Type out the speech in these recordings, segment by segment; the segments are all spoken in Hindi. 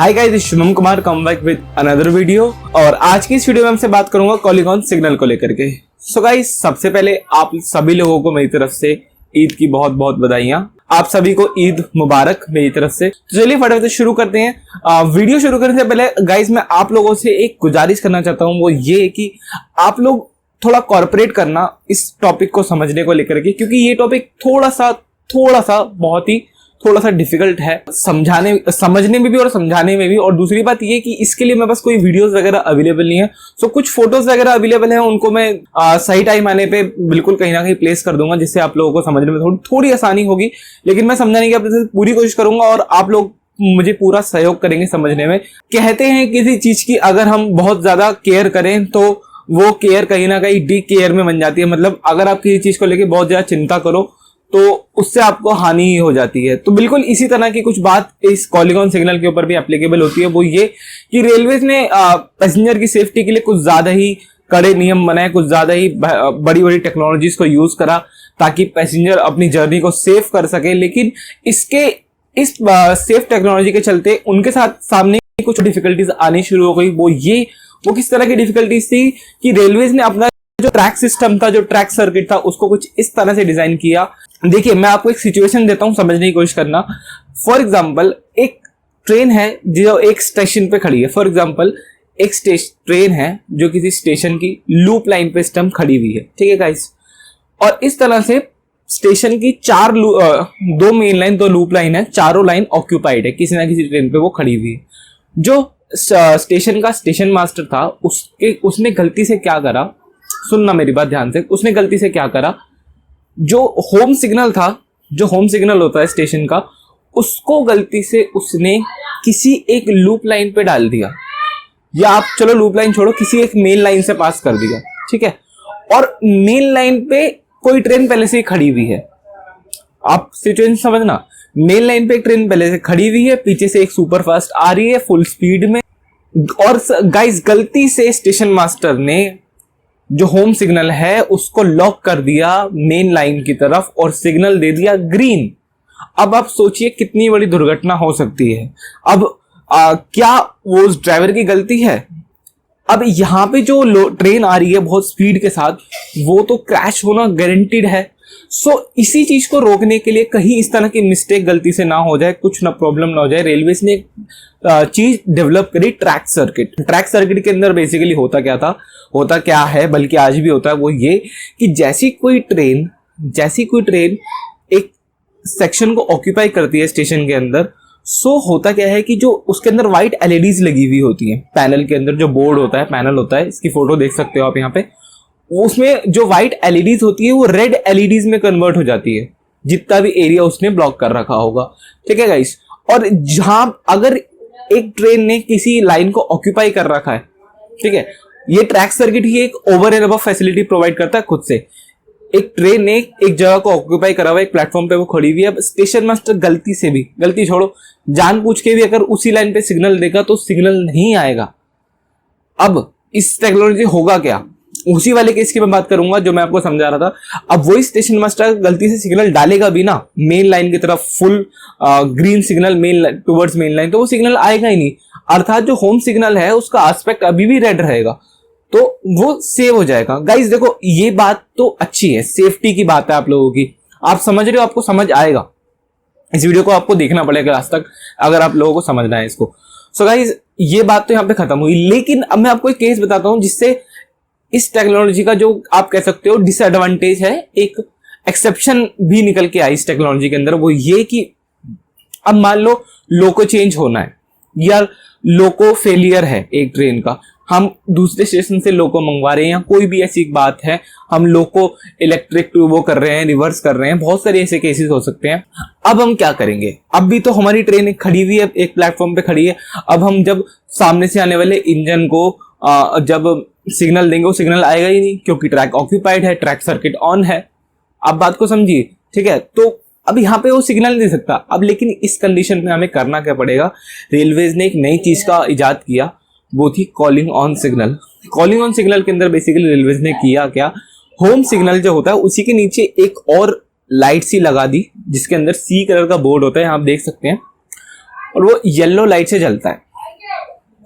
Hi guys, this Shubham Kumar come back with another video. और आज की इस वीडियो में हमसे बात करूंगा कॉलिंग सिग्नल को लेकर के। सो गाइस, सबसे पहले आप सभी लोगों को मेरी तरफ से ईद की बहुत बहुत बधाइयां। आप सभी को ईद मुबारक मेरी तरफ से। तो चलिए फटाफट से शुरू करते हैं। वीडियो शुरू करने से पहले गाइस मैं आप लोगों से एक गुजारिश करना चाहता हूं, वो ये है कि आप लोग थोड़ा कॉर्पोरेट करना इस टॉपिक को समझने को लेकर के, क्योंकि ये टॉपिक थोड़ा सा डिफिकल्ट है समझने में भी और समझाने में भी। और दूसरी बात ये कि इसके लिए मेरे पास कोई वीडियोस वगैरह अवेलेबल नहीं है। सो कुछ फोटोज वगैरह अवेलेबल हैं, उनको मैं सही टाइम आने पे बिल्कुल कहीं ना कहीं प्लेस कर दूंगा, जिससे आप लोगों को समझने में थोड़ी आसानी होगी। लेकिन मैं समझाने की अपनी पूरी कोशिश करूंगा और आप लोग मुझे पूरा सहयोग करेंगे समझने में। कहते हैं किसी चीज की अगर हम बहुत ज्यादा केयर करें तो वो केयर कहीं ना कहीं डी केयर में बन जाती है। मतलब अगर आप किसी चीज को लेकर बहुत ज्यादा चिंता करो तो उससे आपको हानि ही हो जाती है। तो बिल्कुल इसी तरह की कुछ बात इस कॉलिंग ऑन सिग्नल के ऊपर भी एप्लीकेबल होती है। वो ये कि रेलवेज ने पैसेंजर की सेफ्टी के लिए कुछ ज्यादा ही कड़े नियम बनाए, कुछ ज्यादा ही बड़ी बड़ी टेक्नोलॉजीज को यूज करा ताकि पैसेंजर अपनी जर्नी को सेफ कर सके। लेकिन इस सेफ टेक्नोलॉजी के चलते उनके सामने कुछ डिफिकल्टीज आनी शुरू हो गई। वो किस तरह की डिफिकल्टीज थी कि रेलवेज ने अपना जो ट्रैक सिस्टम था, जो ट्रैक सर्किट था, उसको कुछ इस तरह से डिजाइन किया। देखिए, मैं आपको एक सिचुएशन देता हूं, समझने की कोशिश करना। फॉर एग्जांपल, एक ट्रेन है जो एक स्टेशन पे खड़ी है। फॉर एग्जांपल, एक ट्रेन है जो किसी स्टेशन की लूप लाइन पे सिस्टम खड़ी हुई है, ठीक है गाइस। और इस तरह से स्टेशन की दो मेन लाइन, दो लूप लाइन है, चारों लाइन ऑक्यूपाइड है, किसी ना किसी ट्रेन पे वो खड़ी हुई है। जो स्टेशन का स्टेशन मास्टर था, उसने गलती से क्या करा, सुनना मेरी बात ध्यान से। उसने गलती से क्या करा, जो होम सिग्नल था, जो होम सिग्नल होता है स्टेशन का, उसको गलती से उसने किसी एक लूप लाइन पे डाल दिया। या आप चलो लूप लाइन छोड़ो, किसी एक मेन लाइन से पास कर दिया, ठीक है। और मेन लाइन पे कोई ट्रेन पहले से ही खड़ी हुई है। आप सिचुएशन समझना, मेन लाइन पे एक ट्रेन पहले से खड़ी हुई है, पीछे से एक सुपर फास्ट आ रही है फुल स्पीड में। और गाइस, गलती से स्टेशन मास्टर ने जो होम सिग्नल है उसको लॉक कर दिया मेन लाइन की तरफ और सिग्नल दे दिया ग्रीन। अब आप सोचिए कितनी बड़ी दुर्घटना हो सकती है। अब क्या वो उस ड्राइवर की गलती है? अब यहां पे जो ट्रेन आ रही है बहुत स्पीड के साथ, वो तो क्रैश होना गारंटीड है। सो इसी चीज को रोकने के लिए, कहीं इस तरह की मिस्टेक गलती से ना हो जाए, कुछ ना प्रॉब्लम ना हो जाए, रेलवे ने एक चीज डेवलप करी, ट्रैक सर्किट। ट्रैक सर्किट के अंदर बेसिकली होता क्या है, बल्कि आज भी होता है, वो ये कि जैसी कोई ट्रेन एक सेक्शन को ऑक्यूपाई करती है स्टेशन के अंदर, सो होता क्या है कि जो उसके अंदर व्हाइट एलईडीज लगी हुई होती है, पैनल के अंदर जो बोर्ड होता है, पैनल होता है, इसकी फोटो देख सकते हो आप यहाँ पे। उसमें जो व्हाइट एलईडीज होती है वो रेड एलईडीज में कन्वर्ट हो जाती है, जितना भी एरिया उसने ब्लॉक कर रखा होगा, ठीक है गाइस। और जहां अगर एक ट्रेन ने किसी लाइन को ऑक्यूपाई कर रखा है, ठीक है, ये ट्रैक सर्किट ही एक over and above facility provide करता है खुद से। एक ट्रेन ने एक जगह को ऑक्यूपाई करा हुआ है, एक प्लेटफॉर्म पे वो खड़ी हुई है। अब स्टेशन मास्टर गलती छोड़ो, जानबूझ के भी अगर उसी लाइन पे सिग्नल देगा तो सिग्नल नहीं आएगा। अब इस टेक्नोलॉजी होगा क्या, उसी वाले केस की मैं बात करूंगा जो मैं आपको समझा रहा था। अब वही स्टेशन मास्टर गलती से सिग्नल डालेगा भी ना मेन लाइन की तरफ, full green signal towards main line, तो वो सिग्नल आएगा ही नहीं। अर्थात जो होम सिग्नल है उसका एस्पेक्ट अभी भी रेड रहेगा, तो वो सेव हो जाएगा। गाइस देखो, ये बात तो अच्छी है, सेफ्टी की बात है आप लोगों की, आप समझ रहे हो, आपको समझ आएगा। इस वीडियो को आपको देखना पड़ेगा लास्ट तक अगर आप लोगों को समझना है इसको। सो गाइस, ये बात तो यहाँ पे खत्म हुई। लेकिन अब मैं आपको एक केस बताता हूं जिससे इस टेक्नोलॉजी का जो आप कह सकते हो डिसएडवांटेज है, एक एक्सेप्शन भी निकल के आई इस टेक्नोलॉजी के अंदर। वो ये कि अब मान लो लोको चेंज होना है या लोको फेलियर है एक ट्रेन का, हम दूसरे स्टेशन से लोको मंगवा रहे हैं या कोई भी ऐसी बात है, हम लोको इलेक्ट्रिक वो कर रहे हैं, रिवर्स कर रहे हैं, बहुत सारे ऐसे केसेस हो सकते हैं। अब हम क्या करेंगे? अब भी तो हमारी ट्रेन खड़ी हुई है, एक प्लेटफॉर्म पे खड़ी है। अब हम जब सामने से आने वाले इंजन को जब सिग्नल देंगे, वो सिग्नल आएगा ही नहीं, क्योंकि ट्रैक ऑक्यूपाइड है, ट्रैक सर्किट ऑन है। आप बात को समझिए, ठीक है। तो अब यहाँ पे वो सिग्नल नहीं दे सकता। अब लेकिन इस कंडीशन में हमें करना क्या पड़ेगा? रेलवेज ने एक नई चीज का इजाद किया, वो थी calling on signal. Calling on signal के अंदर बेसिकली रेलवेज ने किया क्या, होम सिग्नल जो होता है उसी के नीचे एक और लाइट सी लगा दी, जिसके अंदर सी कलर का बोर्ड होता है, आप देख सकते हैं, और वो येलो लाइट से जलता है।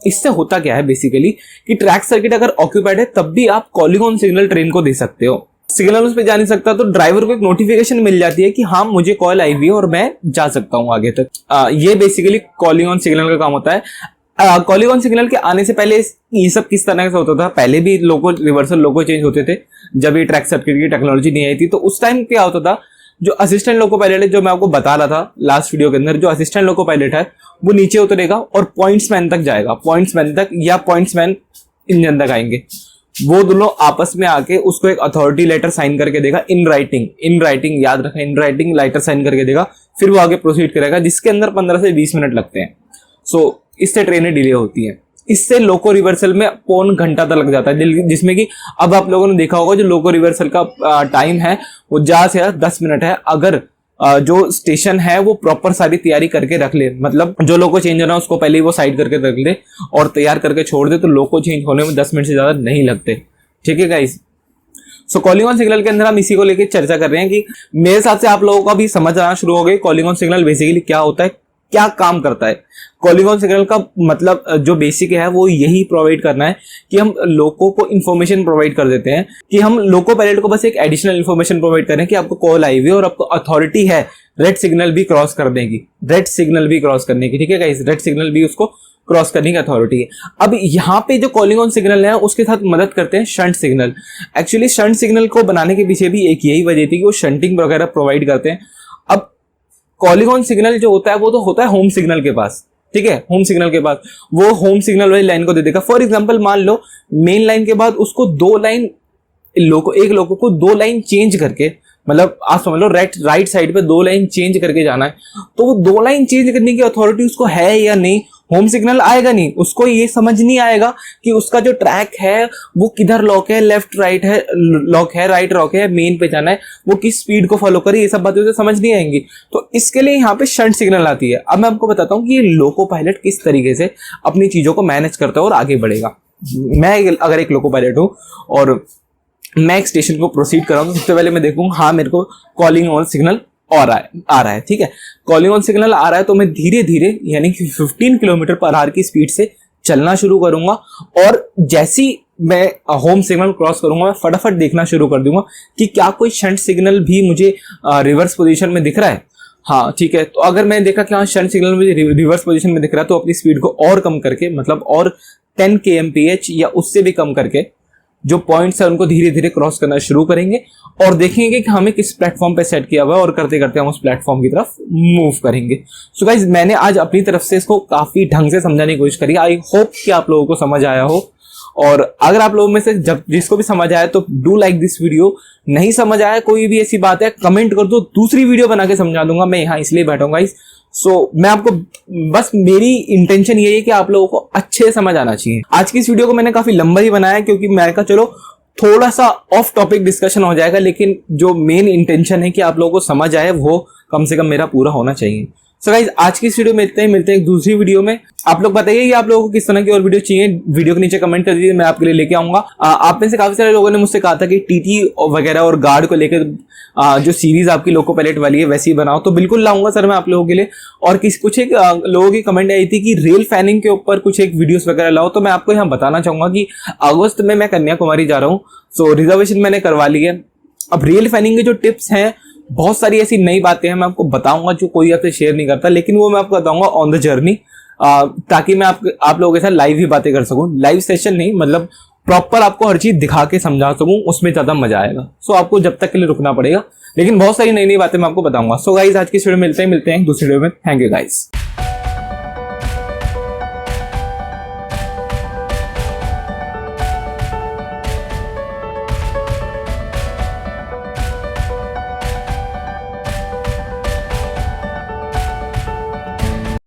इससे होता क्या है बेसिकली कि ट्रैक सर्किट अगर ऑक्यूपाइड है तब भी आप कॉलिंग ऑन सिग्नल ट्रेन को दे सकते हो। सिग्नल उस पर जा नहीं सकता तो ड्राइवर को एक नोटिफिकेशन मिल जाती है कि हाँ मुझे कॉल आई हुई है और मैं जा सकता हूँ आगे तक। ये बेसिकली कॉलिंग ऑन सिग्नल का काम होता है। कॉलिंग ऑन सिग्नल के आने से पहले ये सब किस तरह से होता था, पहले भी लोगो रिवर्सल लोगो चेंज होते थे जब ये ट्रैक सर्किट की टेक्नोलॉजी नहीं आई थी। तो उस टाइम क्या होता था, जो असिस्टेंट लोको पायलट है, जो मैं आपको बता रहा था लास्ट वीडियो के अंदर, जो असिस्टेंट लोको पायलट है वो नीचे उतरेगा और पॉइंट्समैन तक जाएगा, पॉइंट्समैन तक या पॉइंट्समैन इंजन तक आएंगे। वो दोनों आपस में आके उसको एक अथॉरिटी लेटर साइन करके देगा इन राइटिंग याद रखें, इन राइटिंग लेटर साइन करके देगा, फिर वो आगे प्रोसीड करेगा, जिसके अंदर 15 से 20 मिनट लगते हैं। सो इससे ट्रेनें डिले होती है। इससे लोको रिवर्सल में पौन घंटा तक लग जाता है, जिसमें कि अब आप लोगों ने देखा होगा जो लोको रिवर्सल का टाइम है वो ज्यादा से ज्यादा 10 मिनट है। अगर जो स्टेशन है वो प्रॉपर सारी तैयारी करके रख ले, मतलब जो लोको चेंज होना है उसको पहले ही वो साइड करके रख ले और तैयार करके छोड़ दे, तो लोको चेंज होने में 10 मिनट से ज्यादा नहीं लगते। ठीक है guys. So calling on signal के अंदर हम इसी को लेकर चर्चा कर रहे हैं कि मेरे हिसाब से आप लोगों का भी समझ आना शुरू हो गई कॉलिंग ऑन सिग्नल बेसिकली क्या होता है, क्या काम करता है। कॉलिंग ऑन सिग्नल का मतलब जो बेसिक है वो यही प्रोवाइड करना है कि हम लोगों को इन्फॉर्मेशन प्रोवाइड कर देते हैं, कि हम लोको पायलट को बस एक एडिशनल इन्फॉर्मेशन प्रोवाइड करें कि आपको कॉल आई हुई है और आपको अथॉरिटी है रेड सिग्नल भी क्रॉस करने की, ठीक है गाइस, रेड सिग्नल भी उसको क्रॉस करने की अथॉरिटी है। अब यहाँ पे जो कॉलिंग ऑन सिग्नल है उसके साथ मदद करते हैं shunt signal. Actually shunt signal को बनाने के पीछे भी एक यही वजह थी कि वो शंटिंग वगैरह प्रोवाइड करते हैं। अब कॉलिंग ऑन सिग्नल जो होता है वो तो होता है होम सिग्नल के पास, ठीक है, होम सिग्नल के पास वो होम सिग्नल वाली लाइन को दे देगा। फॉर एग्जांपल मान लो मेन लाइन के बाद उसको एक लोगों को 2 लाइन चेंज करके, मतलब आप समझ लो राइट साइड पे 2 लाइन चेंज करके जाना है, तो वो 2 लाइन चेंज करने की अथॉरिटी उसको है या नहीं, होम सिग्नल आएगा नहीं, उसको ये समझ नहीं आएगा कि उसका जो ट्रैक है वो किधर लॉक है, लेफ्ट राइट है लॉक है, राइट लॉक है, मेन पे जाना है, वो किस स्पीड को फॉलो करे, ये सब बातें उसे समझ नहीं आएंगी। तो इसके लिए यहाँ पे शंट सिग्नल आती है। अब मैं आपको बताता हूँ कि ये लोको पायलट किस तरीके से अपनी चीजों को मैनेज करता है और आगे बढ़ेगा। मैं अगर एक लोको पायलट हूँ और मैं एक स्टेशन को प्रोसीड कर रहा हूँ, तो सबसे पहले मैं देखूंगा हाँ मेरे को कॉलिंग ऑन सिग्नल आ रहा है, ठीक है, कॉलिंग ऑन सिग्नल आ रहा है, तो मैं धीरे धीरे यानी कि 15 किलोमीटर पर आवर की स्पीड से चलना शुरू करूंगा। और जैसी मैं होम सिग्नल क्रॉस करूंगा मैं फटाफट देखना शुरू कर दूंगा कि क्या कोई शंट सिग्नल भी मुझे रिवर्स पोजीशन में दिख रहा है। हाँ ठीक है, तो अगर मैं देखा कि हाँ शंट सिग्नल मुझे रिवर्स पोजीशन में दिख रहा है, तो अपनी स्पीड को और कम करके, मतलब और 10 kmph या उससे भी कम करके जो पॉइंट्स है उनको धीरे धीरे क्रॉस करना शुरू करेंगे और देखेंगे कि हमें किस प्लेटफॉर्म पे सेट किया हुआ है, और करते करते हम उस प्लेटफॉर्म की तरफ मूव करेंगे। सो गाइज मैंने आज अपनी तरफ से इसको काफी ढंग से समझाने की कोशिश करी। आई होप कि आप लोगों को समझ आया हो, और अगर आप लोगों में से जिसको भी समझ आया तो डू लाइक दिस वीडियो। नहीं समझ आया कोई भी ऐसी बात है कमेंट कर दो, दूसरी वीडियो बना के समझा दूंगा। मैं यहाँ इसलिए बैठा हूँ गाइज। सो मैं आपको बस मेरी इंटेंशन ये है कि आप लोगों को अच्छे से समझ आना चाहिए। आज की इस वीडियो को मैंने काफी लंबा ही बनाया क्योंकि मैंने कहा चलो थोड़ा सा ऑफ टॉपिक डिस्कशन हो जाएगा, लेकिन जो मेन इंटेंशन है कि आप लोगों को समझ आए वो कम से कम मेरा पूरा होना चाहिए। सो गाइज आज की इस वीडियो में मिलते हैं एक दूसरी वीडियो में। आप लोग बताइए कि आप लोगों को किस तरह की और वीडियो चाहिए, वीडियो के नीचे कमेंट कर दीजिए, मैं आपके लिए लेके आऊंगा। आप में से काफी सारे लोगों ने मुझसे कहा था कि टीटी वगैरह और गार्ड को लेकर जो सीरीज आपकी लोको पायलट वाली है वैसी बनाओ, तो बिल्कुल लाऊंगा सर मैं आप लोगों के लिए। और कुछ एक लोगों की कमेंट आई थी कि रेल फैनिंग के ऊपर कुछ एक वीडियोस वगैरह लाओ, तो मैं आपको यहाँ बताना चाहूंगा कि अगस्त में मैं कन्याकुमारी जा रहा हूँ। सो रिजर्वेशन मैंने करवा ली है। अब रेल फैनिंग के जो टिप्स हैं, बहुत सारी ऐसी नई बातें हैं मैं आपको बताऊंगा जो कोई आपसे शेयर नहीं करता, लेकिन वो मैं आपको बताऊंगा ऑन द जर्नी, ताकि मैं आप लोगों के साथ लाइव ही बातें कर सकूं। लाइव सेशन नहीं, मतलब प्रॉपर आपको हर चीज दिखा के समझा सकूं, उसमें ज्यादा मजा आएगा। सो आपको जब तक के लिए रुकना पड़ेगा, लेकिन बहुत सारी नई नई बातें मैं आपको बताऊंगा। सो गाइज आज की वीडियो मिलते हैं दूसरी वीडियो में। Thank you guys.